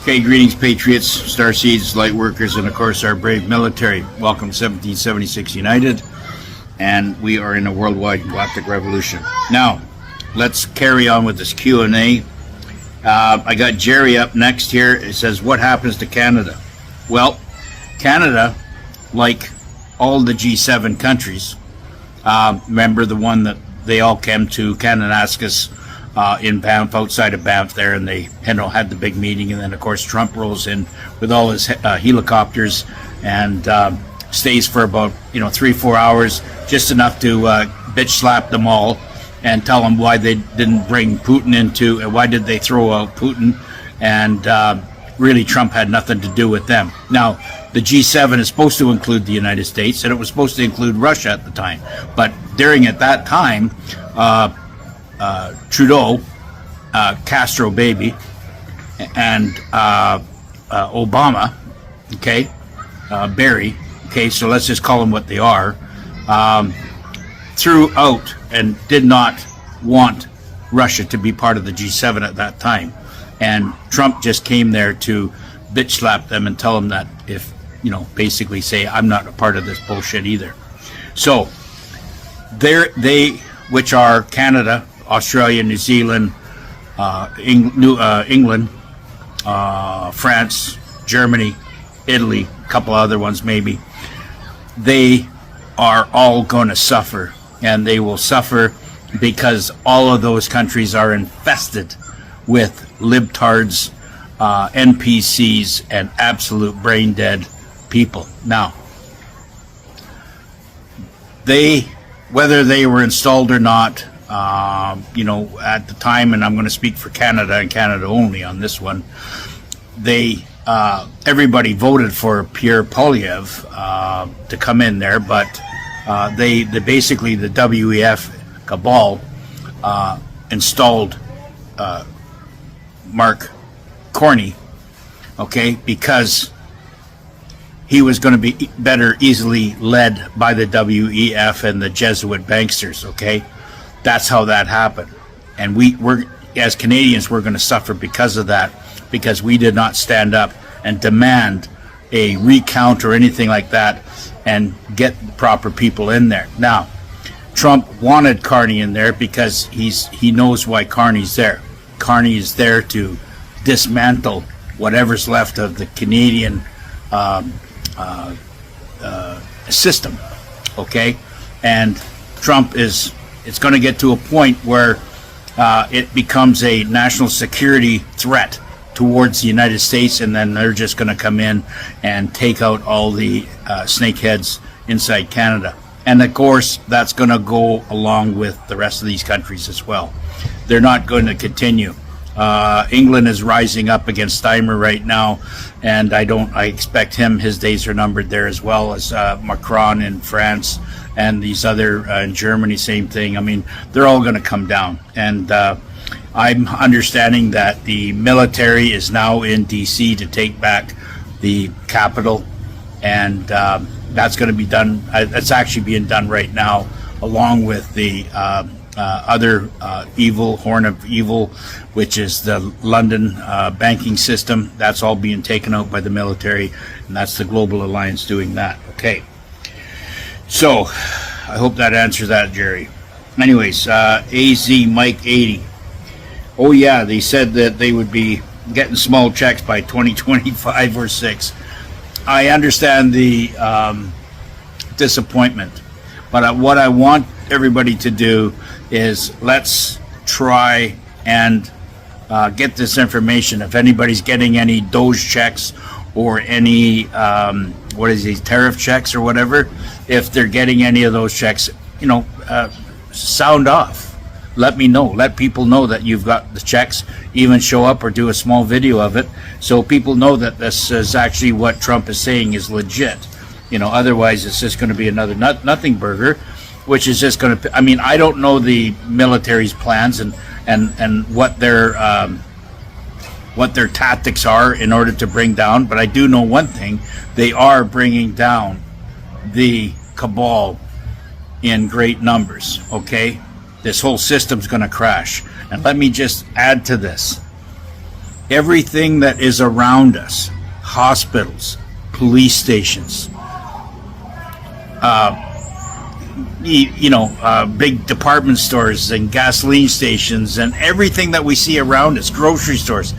Okay, greetings, patriots, starseeds, light workers, and of course our brave military. Welcome 1776 United, and we are in a worldwide galactic revolution. Now, let's carry on with this Q&A. I got Jerry up next here. It says, what happens to Canada? Well, Canada, like all the G7 countries, remember the one that they all came to Kananaskis in Banff, outside of Banff there, and they had the big meeting, and then of course Trump rolls in with all his helicopters and stays for about 3-4 hours, just enough to bitch slap them all and tell them why they didn't bring Putin into, why did they throw out Putin, and really Trump had nothing to do with them. Now, the G7 is supposed to include the United States, and it was supposed to include Russia at the time, but during at that time, Trudeau, Castro baby, and Obama, okay, Barry, okay, so let's just call them what they are, threw out and did not want Russia to be part of the G7 at that time. And Trump just came there to bitch slap them and tell them that if, basically say, I'm not a part of this bullshit either. So, they, which are Canada, Australia, New Zealand, England, France, Germany, Italy, a couple other ones maybe, they are all going to suffer, and they will suffer because all of those countries are infested with libtards, NPCs, and absolute brain dead people. Now, whether they were installed or not, at the time, and I'm going to speak for Canada and Canada only on this one, everybody voted for Pierre Poilievre to come in there, but they basically, the WEF cabal installed Mark Carney, okay, because he was going to be better easily led by the WEF and the Jesuit banksters, okay? That's how that happened. And we're as Canadians, we're going to suffer because of that, because we did not stand up and demand a recount or anything like that and get the proper people in there. Now, Trump wanted Carney in there because he knows why Carney's there. Carney is there to dismantle whatever's left of the Canadian system, okay? And Trump it's going to get to a point where it becomes a national security threat towards the United States, and then they're just going to come in and take out all the snakeheads inside Canada. And of course, that's going to go along with the rest of these countries as well. They're not going to continue. England is rising up against Steimer right now, and I expect his days are numbered there, as well as Macron in France and these other in Germany, same thing. I mean, they're all going to come down. And I'm understanding that the military is now in DC to take back the capital, and that's going to be done. It's actually being done right now, along with the other horn of evil, which is the London banking system. That's all being taken out by the military, and that's the Global Alliance doing that. Okay. So, I hope that answers that, Jerry. Anyways, AZ Mike 80. Oh yeah, they said that they would be getting small checks by 2025 or 6. I understand the disappointment, but what I want everybody to do is let's try and get this information. If anybody's getting any Doge checks or any tariff checks or whatever, if they're getting any of those checks, sound off. Let me know. Let people know that you've got the checks. Even show up or do a small video of it, so people know that this is actually what Trump is saying is legit. Otherwise it's just going to be another nothing burger, which is just going to. I mean, I don't know the military's plans and what their tactics are in order to bring down, but I do know one thing: they are bringing down the cabal in great numbers. Okay, this whole system's going to crash. And let me just add to this: Everything that is around us, hospitals, police stations, big department stores and gasoline stations and everything that we see around us, grocery stores,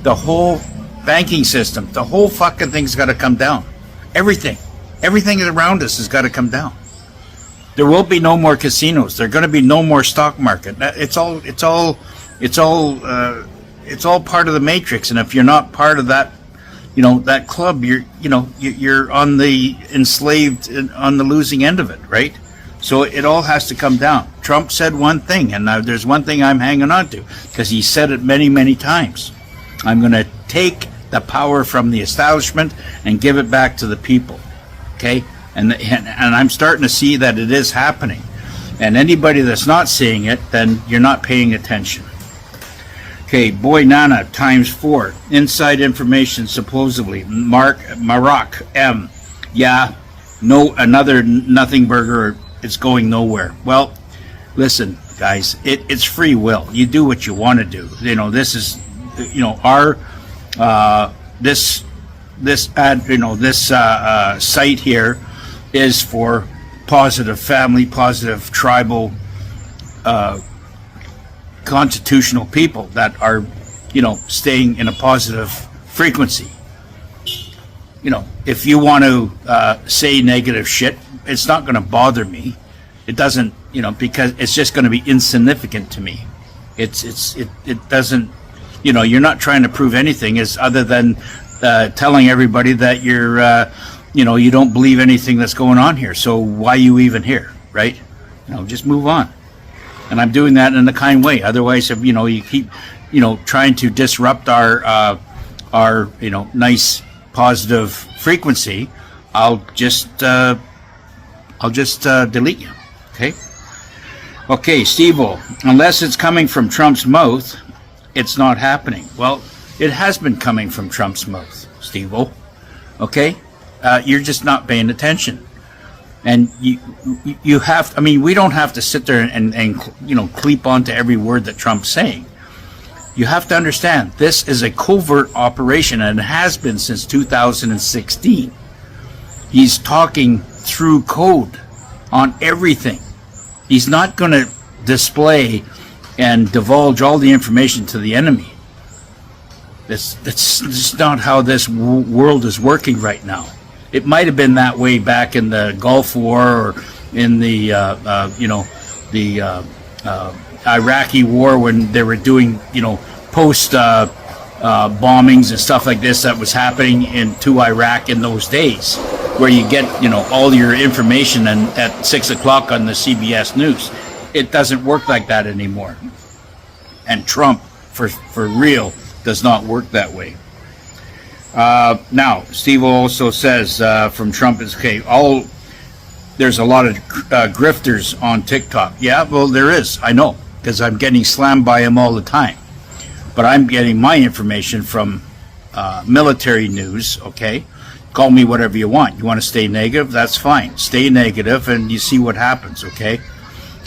the whole banking system, the whole fucking thing's got to come down. Everything around us has got to come down. There will be no more casinos. There's going to be no more stock market. It's all part of the matrix. And if you're not part of that, that club, you're on the enslaved, on the losing end of it, right? So it all has to come down. Trump said one thing, and now there's one thing I'm hanging on to, because he said it many, many times. I'm going to take the power from the establishment and give it back to the people. Okay? And I'm starting to see that it is happening. And anybody that's not seeing it, then you're not paying attention. Okay, Boy Nana times 4. Inside information supposedly. Maroc M. Yeah, no, another nothing burger. It's going nowhere. Well, listen, guys, it's free will. You do what you want to do. This is, our this site here is for positive family, positive tribal, constitutional people that are, staying in a positive frequency. If you want to say negative shit, it's not going to bother me. It doesn't, because it's just going to be insignificant to me. It doesn't, you're not trying to prove anything as other than telling everybody that you're, you don't believe anything that's going on here. So why are you even here, right? Just move on. And I'm doing that in a kind way. Otherwise, if you keep, trying to disrupt our nice positive frequency, I'll just delete you. Okay, Steve-O, unless it's coming from Trump's mouth, it's not happening. Well, it has been coming from Trump's mouth, Steve-O. Okay, you're just not paying attention. And you have, we don't have to sit there and cleap onto every word that Trump's saying. You have to understand, this is a covert operation, and it has been since 2016. He's talking through code on everything. He's not going to display and divulge all the information to the enemy. That's not how this world is working right now. It might have been that way back in the Gulf War or in the Iraqi War, when they were doing post bombings and stuff like this that was happening into Iraq in those days, where you get all your information and at 6 o'clock on the CBS News. It doesn't work like that anymore. And Trump, for real, does not work that way. Now, Steve also says from Trump is okay. There's a lot of grifters on TikTok. Yeah, well, there is. I know, because I'm getting slammed by him all the time. But I'm getting my information from military news. Okay, call me whatever you want. You want to stay negative? That's fine. Stay negative, and you see what happens. Okay.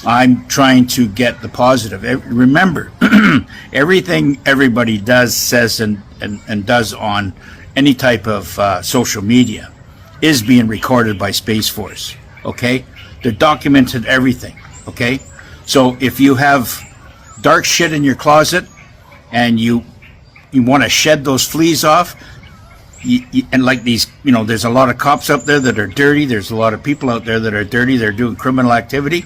I'm trying to get the positive. Remember, everything everybody does, says, and does on any type of social media is being recorded by Space Force. Okay? They're documented everything. Okay? So if you have dark shit in your closet and you want to shed those fleas off, and like these, there's a lot of cops out there that are dirty. There's a lot of people out there that are dirty. They're doing criminal activity.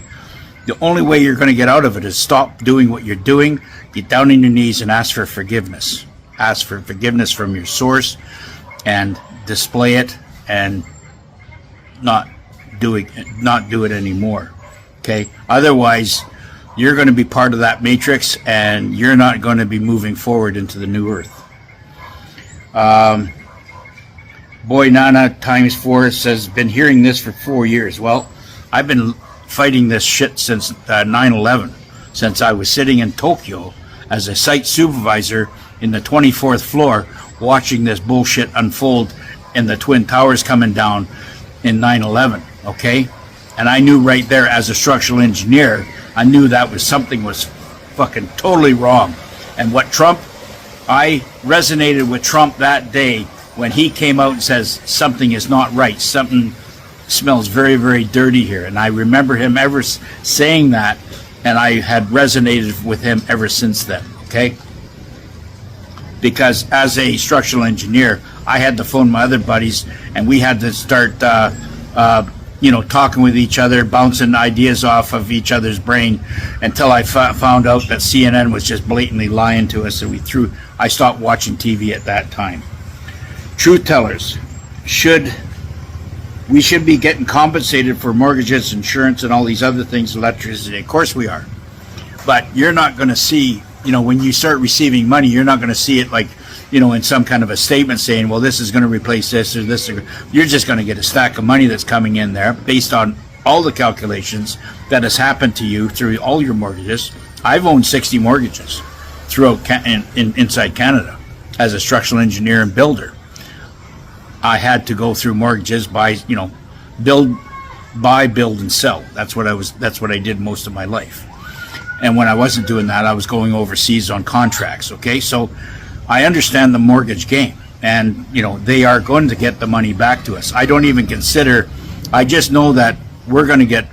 The only way you're going to get out of it is stop doing what you're doing, get down on your knees and ask for forgiveness. Ask for forgiveness from your source and display it, and not do it anymore. Okay? Otherwise, you're going to be part of that matrix, and you're not going to be moving forward into the new earth. Boy Nana times 4 says, been hearing this for 4 years. Well, I've been fighting this shit since 9/11, since I was sitting in Tokyo as a site supervisor in the 24th floor, watching this bullshit unfold in the Twin Towers coming down in 9/11. Okay, and I knew right there, as a structural engineer, I knew that was something was fucking totally wrong. And what Trump I resonated with Trump that day when he came out and says something is not right, something smells very, very dirty here. And I remember him ever saying that, and I had resonated with him ever since then, okay? Because as a structural engineer, I had to phone my other buddies, and we had to start, talking with each other, bouncing ideas off of each other's brain, until I found out that CNN was just blatantly lying to us, and I stopped watching TV at that time. Truth tellers, we should be getting compensated for mortgages, insurance, and all these other things, electricity. Of course we are. But you're not going to see, when you start receiving money, you're not going to see it like, in some kind of a statement saying, well, this is going to replace this or this. You're just going to get a stack of money that's coming in there based on all the calculations that has happened to you through all your mortgages. I've owned 60 mortgages throughout inside Canada as a structural engineer and builder. I had to go through mortgages buy, build, and sell. That's what I did most of my life. And when I wasn't doing that, I was going overseas on contracts. Okay, so I understand the mortgage game, and they are going to get the money back to us. I don't even consider. I just know that we're going to get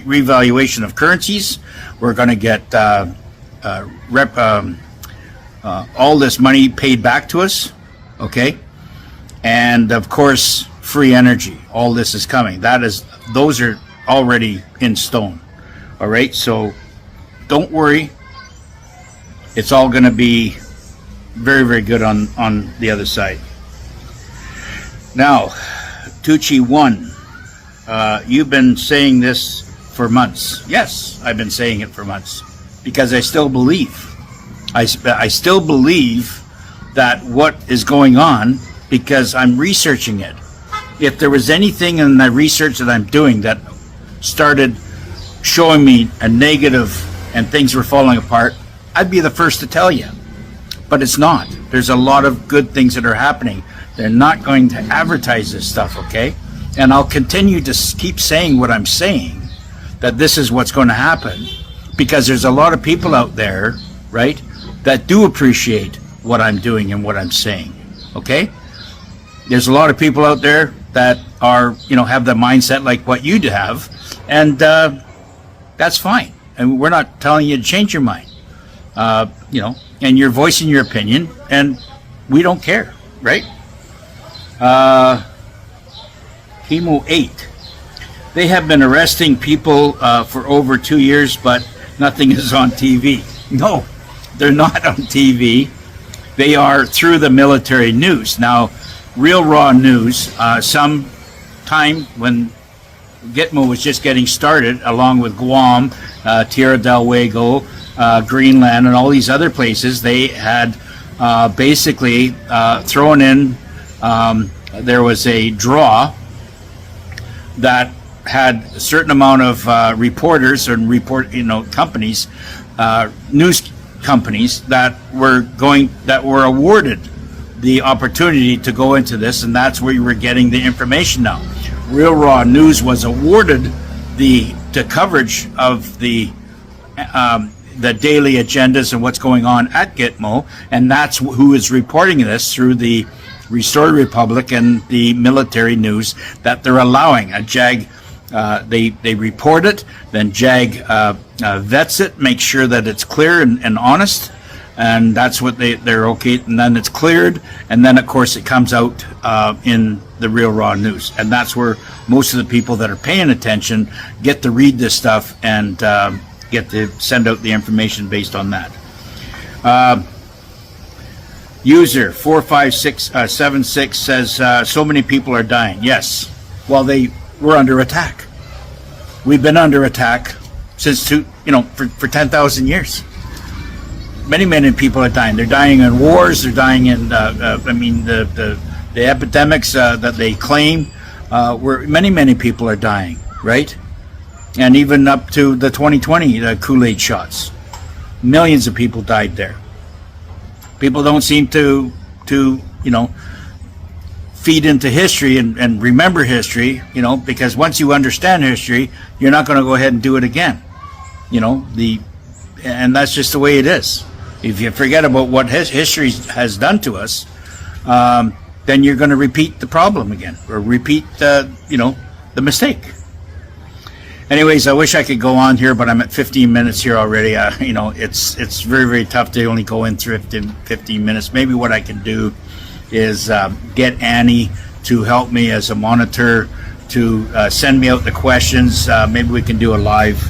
revaluation of currencies. We're going to get all this money paid back to us, okay? And of course, free energy. All this is coming. Those are already in stone. All right, so don't worry. It's all going to be very, very good on the other side. Now, Tucci1, you've been saying this for months. Yes, I've been saying it for months because I still believe. I still believe that what is going on, because I'm researching it. If there was anything in the research that I'm doing that started showing me a negative and things were falling apart, I'd be the first to tell you. But it's not. There's a lot of good things that are happening. They're not going to advertise this stuff, okay? And I'll continue to keep saying what I'm saying, that this is what's going to happen, because there's a lot of people out there, right, that do appreciate what I'm doing and what I'm saying, okay? There's a lot of people out there that are, have the mindset like what you have, and that's fine. And we're not telling you to change your mind, and you're voicing your opinion, and we don't care, right? Hemo 8. They have been arresting people for over 2 years, but nothing is on TV. No, they're not on TV. They are through the military news. Now, real raw news, some time when Gitmo was just getting started, along with Guam, Tierra del Fuego, Greenland, and all these other places, they had basically thrown in, there was a draw that had a certain amount of reporters and companies, news companies that were awarded the opportunity to go into this, and that's where you were getting the information now. Real Raw News was awarded the coverage of the daily agendas and what's going on at Gitmo, and that's who is reporting this through the Restored Republic and the military news that they're allowing. A JAG, they report it, then JAG vets it, makes sure that it's clear and honest, and that's what they're okay, and then it's cleared, and then of course it comes out in the Real Raw News, and that's where most of the people that are paying attention get to read this stuff and get to send out the information based on that. User 45676 says so many people are dying. Yes, well, we're under attack. We've been under attack since for 10,000 years. Many people are dying. They're dying in wars. They're dying in the epidemics that they claim. Where many people are dying, right? And even up to the 2020 Kool-Aid shots, millions of people died there. People don't seem to feed into history and remember history, because once you understand history, you're not going to go ahead and do it again. The and that's just the way it is. If you forget about what history has done to us, then you're going to repeat the problem again, or repeat the mistake. Anyways, I wish I could go on here, but I'm at 15 minutes here already. It's very, very tough to only go in through 15 minutes. Maybe what I can do is get Annie to help me as a monitor to send me out the questions. Maybe we can do a live,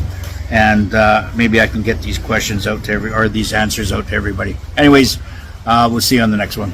and maybe I can get these questions out to these answers out to everybody. Anyways, we'll see you on the next one.